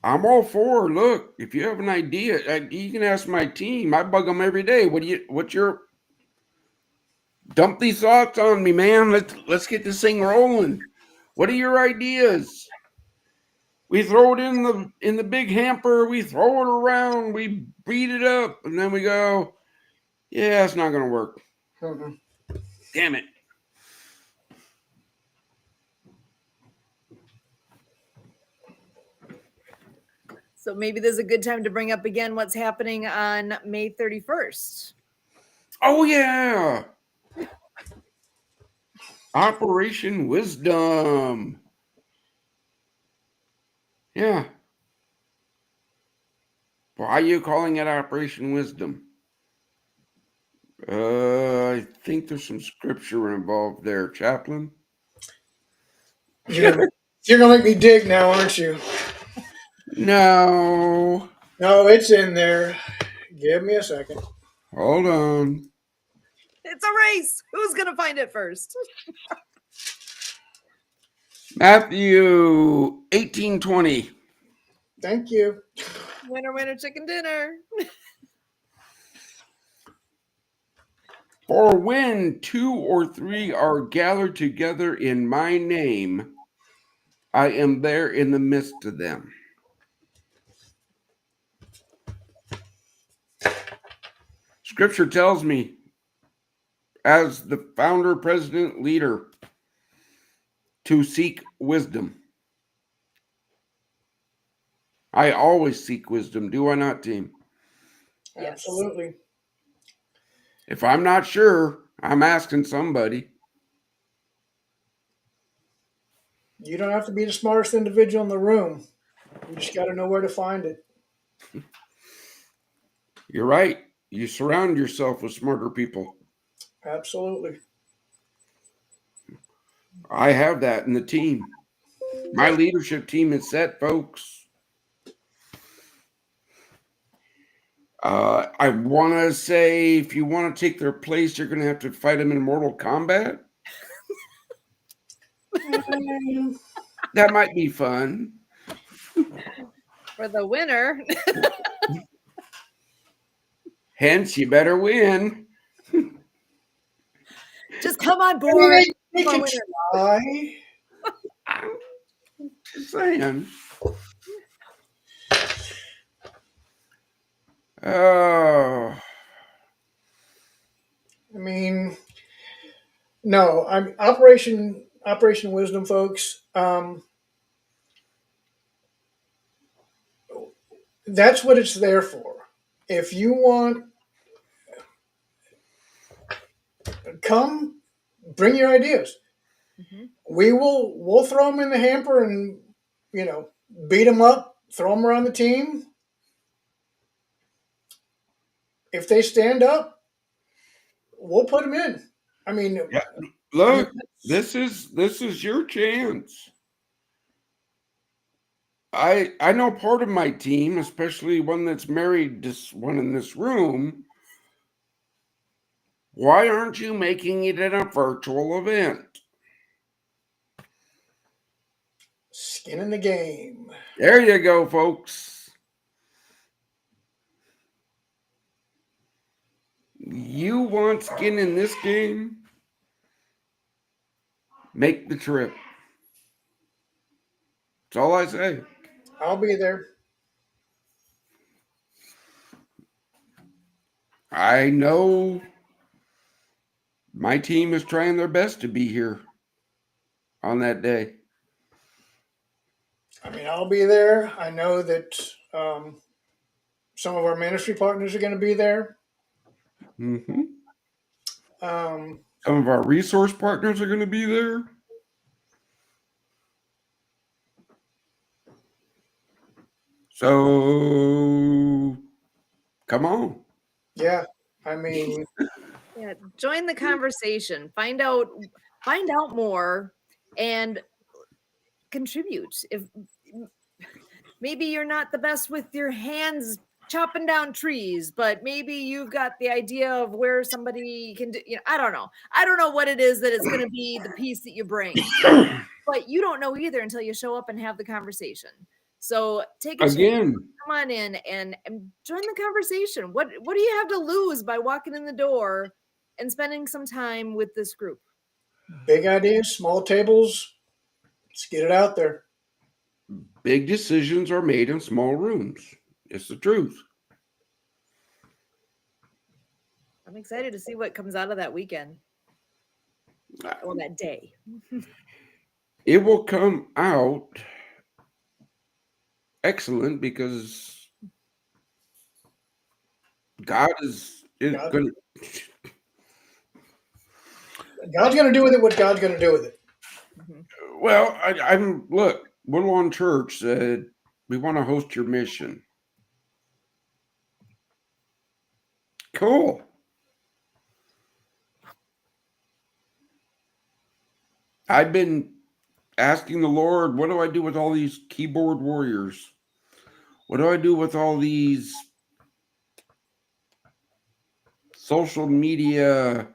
[SPEAKER 2] I'm all for, look, if you have an idea, you can ask my team. I bug them every day. What's your, dump these thoughts on me, man. Let's get this thing rolling. What are your ideas? We throw it in the big hamper, we throw it around, we beat it up, and then we go, yeah, it's not going to work.
[SPEAKER 3] Mm-hmm.
[SPEAKER 2] Damn it.
[SPEAKER 1] So maybe this is a good time to bring up again what's happening on May 31st.
[SPEAKER 2] Oh, yeah. Operation Wisdom. Yeah. Why are you calling it Operation Wisdom? I think there's some scripture involved there, Chaplain.
[SPEAKER 3] You're gonna make me dig now, aren't you?
[SPEAKER 2] No.
[SPEAKER 3] No, it's in there. Give me a second.
[SPEAKER 2] Hold on.
[SPEAKER 1] It's a race. Who's going to find it first?
[SPEAKER 2] Matthew 18:20.
[SPEAKER 3] Thank you.
[SPEAKER 1] Winner, winner, chicken dinner.
[SPEAKER 2] For when 2 or 3 are gathered together in my name, I am there in the midst of them. Scripture tells me, as the founder, president, leader, to seek wisdom. I always seek wisdom, do I not, team?
[SPEAKER 1] Yes.
[SPEAKER 3] Absolutely.
[SPEAKER 2] If I'm not sure, I'm asking somebody.
[SPEAKER 3] You don't have to be the smartest individual in the room. You just got to know where to find it.
[SPEAKER 2] You're right. You surround yourself with smarter people.
[SPEAKER 3] Absolutely.
[SPEAKER 2] I have that in the team. My leadership team is set, folks. I want to say, if you want to take their place, you're going to have to fight them in Mortal Kombat. That might be fun.
[SPEAKER 1] For the winner.
[SPEAKER 2] Hence, you better win.
[SPEAKER 1] Just come on board.
[SPEAKER 3] Come on, try.
[SPEAKER 2] I'm just saying. Oh.
[SPEAKER 3] I mean, no, I'm Operation Wisdom, folks. That's what it's there for. If you want, come, bring your ideas.
[SPEAKER 1] Mm-hmm.
[SPEAKER 3] We'll throw them in the hamper and beat them up, throw them around the team. if they stand up, we'll put them in. I mean,
[SPEAKER 2] Yeah. Look, this is your chance. I know part of my team, especially one that's married to one in this room. Why aren't you making it in a virtual event?
[SPEAKER 3] skin in the game.
[SPEAKER 2] There you go, folks. You want skin in this game? Make the trip. That's all I say.
[SPEAKER 3] I'll be there.
[SPEAKER 2] I know my team is trying their best to be here on that day.
[SPEAKER 3] I mean, I'll be there. I know that some of our ministry partners are going to be there.
[SPEAKER 2] Mm-hmm.
[SPEAKER 3] Um,
[SPEAKER 2] Some of our resource partners are going to be there. So, come on.
[SPEAKER 3] yeah, I mean,
[SPEAKER 1] Yeah, join the conversation. Find out more and contribute. If maybe you're not the best with your hands chopping down trees, but maybe you've got the idea of where somebody can do, I don't know. I don't know what it is that it's going to be the piece that you bring. But you don't know either until you show up and have the conversation. So take a chance.
[SPEAKER 2] Again,
[SPEAKER 1] Come on in and join the conversation. What do you have to lose by walking in the door and spending some time with this group?
[SPEAKER 3] big ideas, small tables. Let's get it out there.
[SPEAKER 2] big decisions are made in small rooms. It's the truth.
[SPEAKER 1] I'm excited to see what comes out of that weekend. Or that day.
[SPEAKER 2] It will come out excellent because God is
[SPEAKER 3] God-
[SPEAKER 2] going to.
[SPEAKER 3] God's going to do with it what God's going to do with it.
[SPEAKER 2] Well, I'm look. Woodlawn Church said we want to host your mission. Cool. I've been asking the Lord, what do I do with all these keyboard warriors? What do I do with all these social media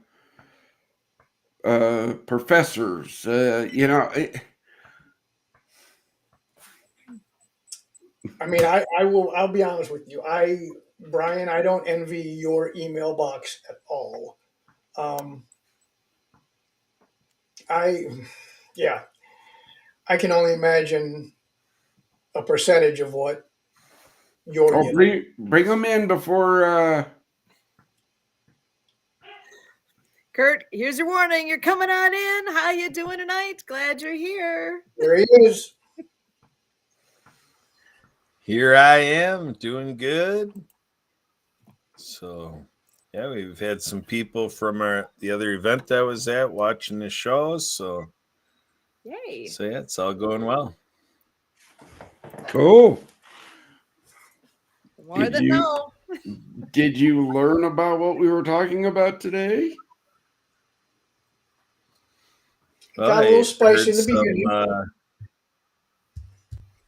[SPEAKER 2] professors?
[SPEAKER 3] I mean, I'll be honest with you. Brian, I don't envy your email box at all. Yeah, I can only imagine a percentage of what you're
[SPEAKER 2] Oh,
[SPEAKER 3] getting.
[SPEAKER 2] bring them in before.
[SPEAKER 1] Kurt, here's your warning. You're coming on in. How you doing tonight? Glad you're here.
[SPEAKER 3] There he is.
[SPEAKER 4] Here I am doing good. So, yeah, we've had some people from the other event I was at watching the show. So,
[SPEAKER 1] Yay.
[SPEAKER 4] So, yeah, it's all going well.
[SPEAKER 2] Cool.
[SPEAKER 1] More than no.
[SPEAKER 2] Did you learn about what we were talking about today?
[SPEAKER 4] Well,
[SPEAKER 3] Got a little spicy in the beginning.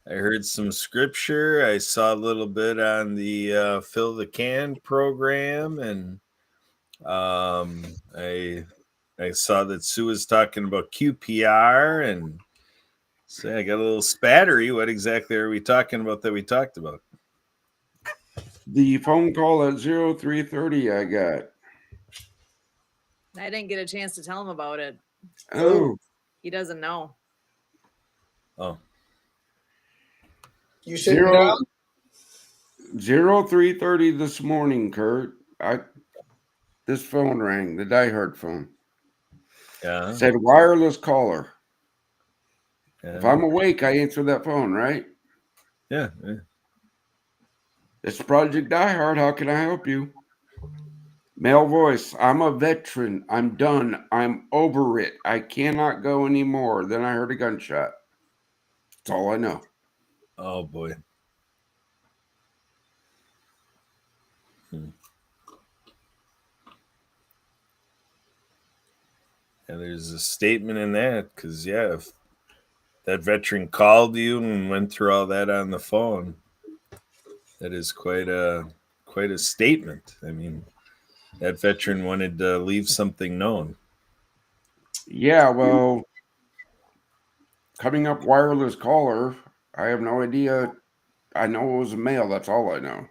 [SPEAKER 4] I heard some scripture. I saw a little bit on the Fill the Can program, and I saw that Sue was talking about QPR, and so I got a little spattery. What exactly are we talking about that we talked about?
[SPEAKER 2] The phone call at 0330 I got.
[SPEAKER 1] I didn't get a chance to tell him about it.
[SPEAKER 2] Oh.
[SPEAKER 1] He doesn't know.
[SPEAKER 4] Oh.
[SPEAKER 3] You said
[SPEAKER 2] 0330 this morning, Kurt. This phone rang, the diehard phone.
[SPEAKER 4] Yeah.
[SPEAKER 2] Said wireless caller.
[SPEAKER 4] Yeah.
[SPEAKER 2] If I'm awake, I answer that phone, right?
[SPEAKER 4] Yeah.
[SPEAKER 2] It's Project Diehard. How can I help you? Male voice. I'm a veteran. I'm done. I'm over it. I cannot go anymore. Then I heard a gunshot. That's all I know.
[SPEAKER 4] Oh, boy. And there's a statement in that because, if that veteran called you and went through all that on the phone, that is quite a statement. I mean, that veteran wanted to leave something known.
[SPEAKER 2] Yeah, well, coming up wireless caller, I have no idea. I know it was a male. That's all I know.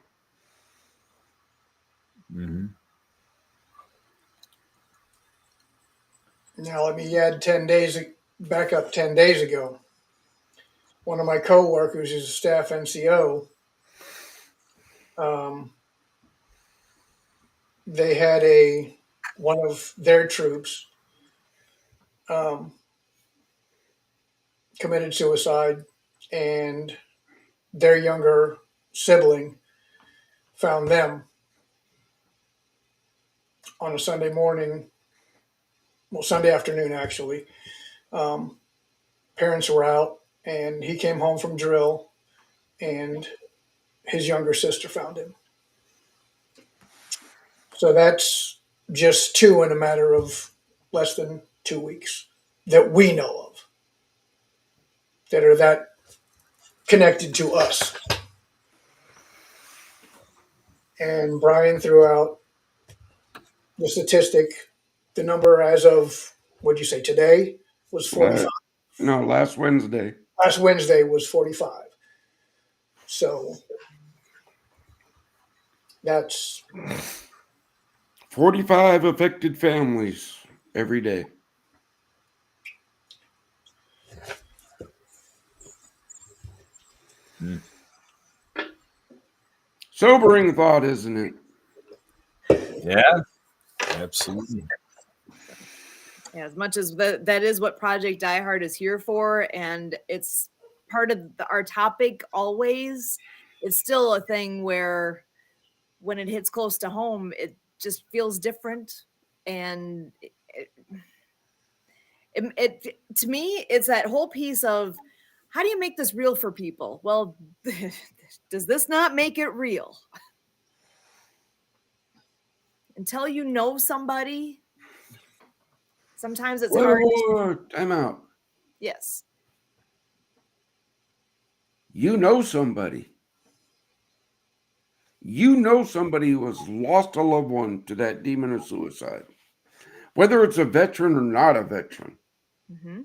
[SPEAKER 4] Mm-hmm.
[SPEAKER 3] Now let me add 10 days back up 10 days ago. One of my coworkers is a staff NCO. They had one of their troops committed suicide, and their younger sibling found them on a Sunday morning, well, Sunday afternoon actually. Parents were out, and he came home from drill, and his younger sister found him. So that's just two in a matter of less than 2 weeks that we know of that are that connected to us. And Brian threw out the statistic. The number as of, what'd you say, today was 45.
[SPEAKER 2] No, last Wednesday.
[SPEAKER 3] Last Wednesday was 45. So that's
[SPEAKER 2] 45 affected families every day. Sobering thought, isn't it?
[SPEAKER 4] Yeah, absolutely.
[SPEAKER 1] Yeah, as much as that is what Project Die Hard is here for, and it's part of our topic always, it's still a thing where when it hits close to home, it just feels different. And it to me, it's that whole piece of how do you make this real for people? Well, does this not make it real? Until you know somebody, sometimes it's hard.
[SPEAKER 2] Time out.
[SPEAKER 1] Yes.
[SPEAKER 2] You know somebody. You know somebody who has lost a loved one to that demon of suicide, whether it's a veteran or not a veteran.
[SPEAKER 1] Mm-hmm.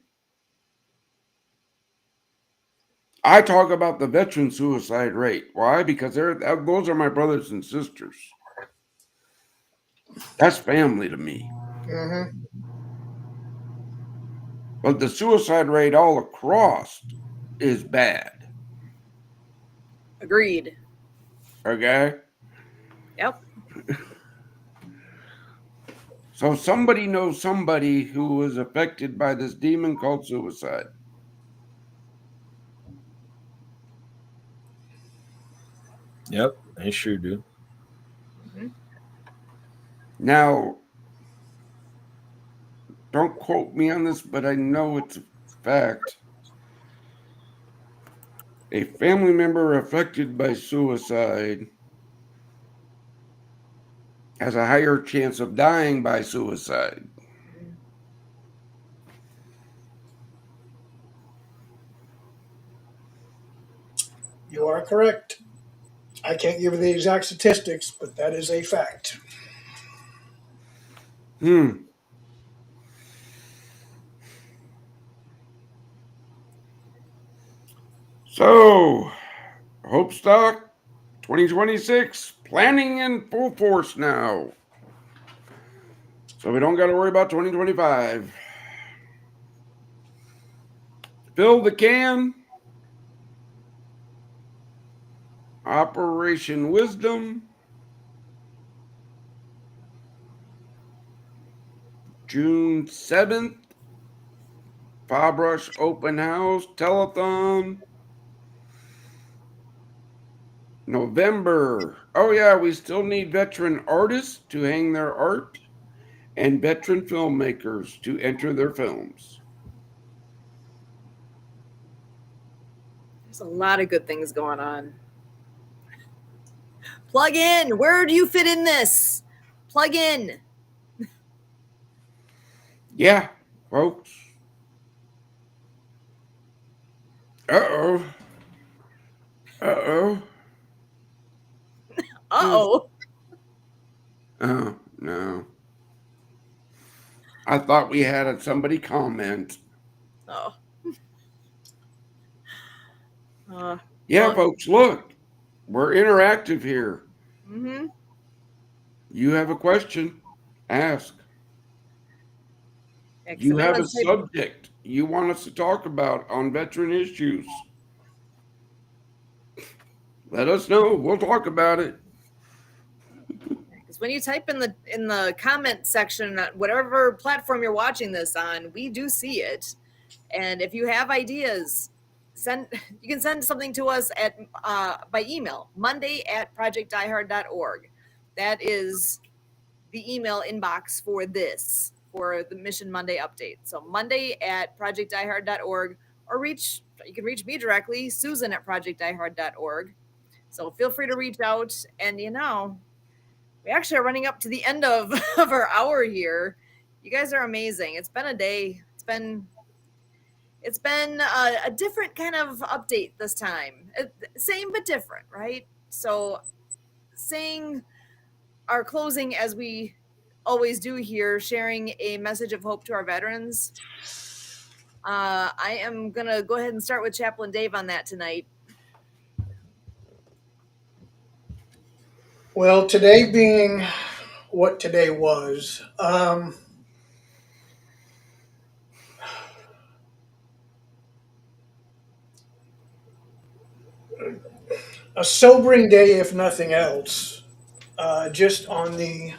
[SPEAKER 2] I talk about the veteran suicide rate. Why? Because those are my brothers and sisters. That's family to me.
[SPEAKER 3] mm-hmm.
[SPEAKER 2] But the suicide rate all across is bad.
[SPEAKER 1] Agreed.
[SPEAKER 2] Okay?
[SPEAKER 1] Yep.
[SPEAKER 2] So somebody knows somebody who was affected by this demon called suicide.
[SPEAKER 4] Yep, I sure do.
[SPEAKER 1] Mm-hmm.
[SPEAKER 2] Now, don't quote me on this, but I know it's a fact. A family member affected by suicide has a higher chance of dying by suicide.
[SPEAKER 3] You are correct. I can't give you the exact statistics, but that is a fact.
[SPEAKER 2] So, Hope Stock 2026 planning in full force now. So we don't got to worry about 2025. Fill the can. Operation Wisdom. June 7th. Fabrush Open House Telethon. November. Oh, yeah, we still need veteran artists to hang their art and veteran filmmakers to enter their films.
[SPEAKER 1] There's a lot of good things going on. Plug in. Where do you fit in this? Plug in.
[SPEAKER 2] Yeah, folks. Uh-oh. Uh-oh.
[SPEAKER 1] Uh-oh.
[SPEAKER 2] Oh, no. I thought we had somebody comment.
[SPEAKER 1] Oh.
[SPEAKER 2] Yeah,
[SPEAKER 1] Well,
[SPEAKER 2] folks, look. We're interactive here.
[SPEAKER 1] mm-hmm.
[SPEAKER 2] You have a question, ask.
[SPEAKER 1] Yeah, 'cause
[SPEAKER 2] You have a
[SPEAKER 1] everyone's typing.
[SPEAKER 2] subject you want us to talk about on veteran issues. Let us know. We'll talk about it.
[SPEAKER 1] Because when you type in the comment section, whatever platform you're watching this on, we do see it. And if you have ideas, you can send something to us at by email, monday@projectdiehard.org. That is the email inbox for the Mission Monday update. So monday@projectdiehard.org, or you can reach me directly, Susan@projectdiehard.org. So feel free to reach out. And we actually are running up to the end of our hour here. You guys are amazing. It's been a day. It's been a different kind of update this time. Same but different, right? So saying our closing as we always do here, sharing a message of hope to our veterans. I am going to go ahead and start with Chaplain Dave on that tonight.
[SPEAKER 3] Well, today being what today was, a sobering day, if nothing else, just on the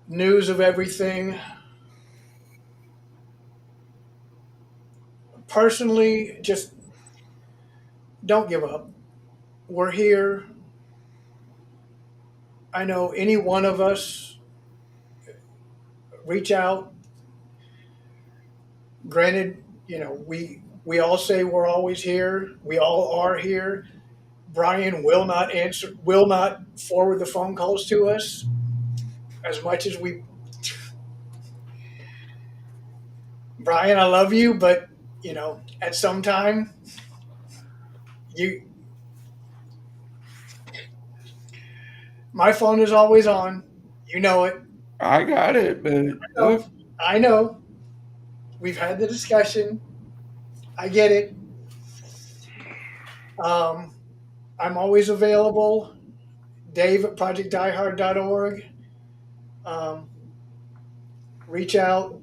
[SPEAKER 3] news of everything. Personally, just don't give up. We're here. I know any one of us, reach out. Granted, we all say we're always here. We all are here. Brian will not forward the phone calls to us as much as we. Brian, I love you, but at some time, you, my phone is always on. You know it.
[SPEAKER 2] I got it, but look.
[SPEAKER 3] I know. We've had the discussion. I get it. Um, I'm always available. Dave at projectdiehard.org. Um, reach out.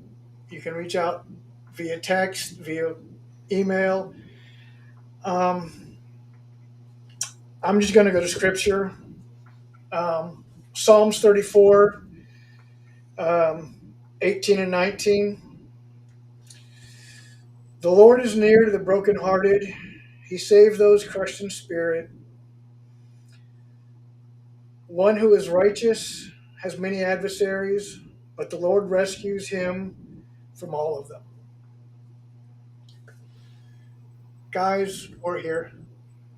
[SPEAKER 3] You can reach out via text, via email. I'm just going to go to scripture. Psalms 34, 18 and 19. The Lord is near to the brokenhearted. He saves those crushed in spirit. One who is righteous has many adversaries, but the Lord rescues him from all of them. Guys, we're here.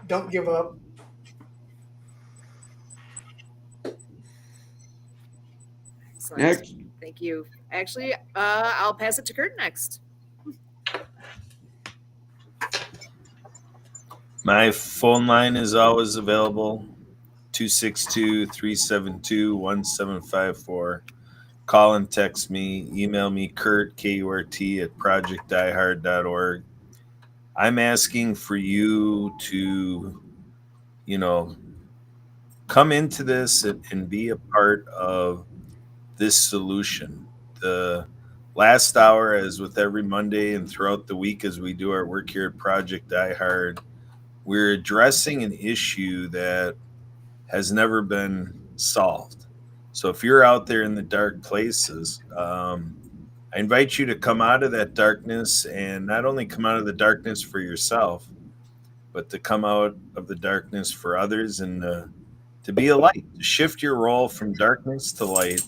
[SPEAKER 3] Don't give up.
[SPEAKER 1] Excellent.
[SPEAKER 2] Next.
[SPEAKER 1] Thank you. Actually, I'll pass it to Kurt next.
[SPEAKER 4] My phone line is always available, 262-372-1754. Call and text me, email me, Kurt, K-U-R-T, at projectdiehard.org. I'm asking for you to, come into this and be a part of this solution. The last hour, as with every Monday and throughout the week as we do our work here at Project Die Hard, we're addressing an issue that has never been solved. So if you're out there in the dark places, I invite you to come out of that darkness, and not only come out of the darkness for yourself, but to come out of the darkness for others, and to be a light, to shift your role from darkness to light,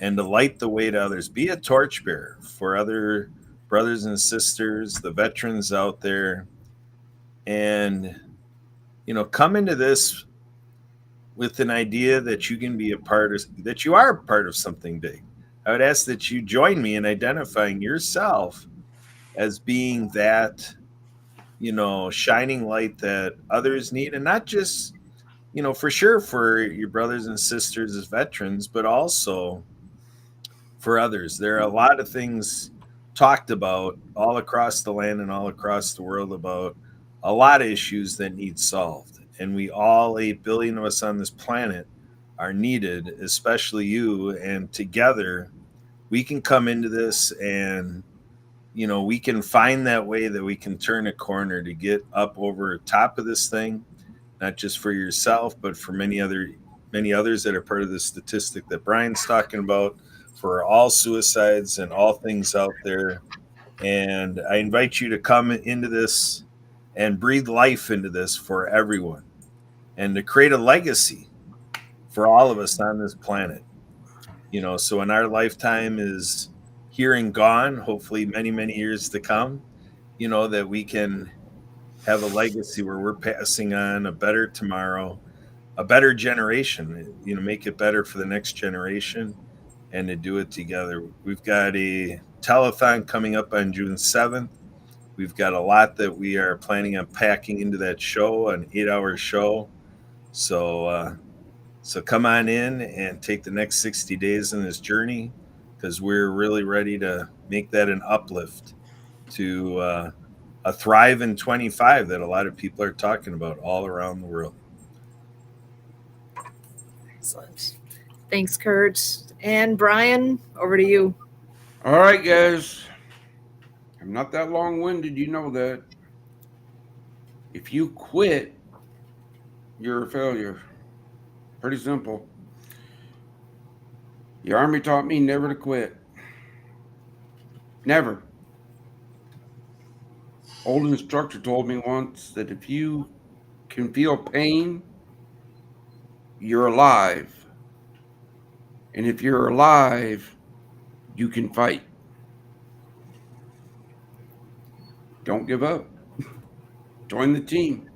[SPEAKER 4] and to light the way to others. Be a torchbearer for other brothers and sisters, the veterans out there, and come into this with an idea that you can be a part of, that you are a part of something big, I would ask that you join me in identifying yourself as being that, shining light that others need, and not just, for sure for your brothers and sisters as veterans, but also for others. There are a lot of things talked about all across the land and all across the world about a lot of issues that need solved. And we all, 8 billion of us on this planet, are needed, especially you. And together, we can come into this and, we can find that way that we can turn a corner to get up over top of this thing, not just for yourself, but for many others that are part of the statistic that Brian's talking about, for all suicides and all things out there. And I invite you to come into this and breathe life into this for everyone, and to create a legacy for all of us on this planet. So when our lifetime is here and gone, hopefully many, many years to come, that we can have a legacy where we're passing on a better tomorrow, a better generation, make it better for the next generation, and to do it together. We've got a telethon coming up on June 7th. We've got a lot that we are planning on packing into that show, an 8-hour show. So come on in and take the next 60 days in this journey, because we're really ready to make that an uplift to a thrive in 25 that a lot of people are talking about all around the world.
[SPEAKER 1] Excellent. Thanks, Kurt. And Brian, over to you.
[SPEAKER 2] All right, guys. I'm not that long-winded, you know that. If you quit, you're a failure. Pretty simple. The Army taught me never to quit. Never. Old instructor told me once that if you can feel pain, you're alive. And if you're alive, you can fight. Don't give up. Join the team.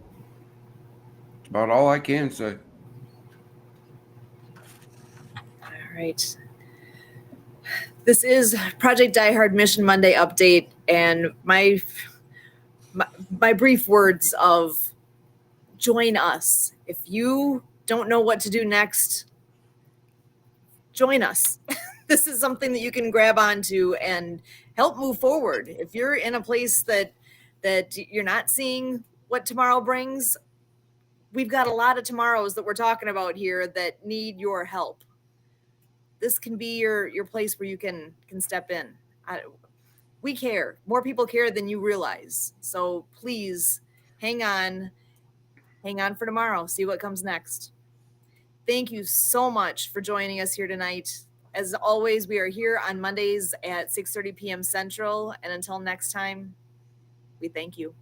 [SPEAKER 2] That's about all I can say.
[SPEAKER 1] All right. This is Project Die Hard Mission Monday update, and my brief words of join us. If you don't know what to do next, join us. This is something that you can grab onto and help move forward. If you're in a place that you're not seeing what tomorrow brings, we've got a lot of tomorrows that we're talking about here that need your help. This can be your place where you can step in. We care. More people care than you realize. So please hang on for tomorrow. See what comes next. Thank you so much for joining us here tonight. As always, we are here on Mondays at 6:30 p.m. Central. And until next time, we thank you.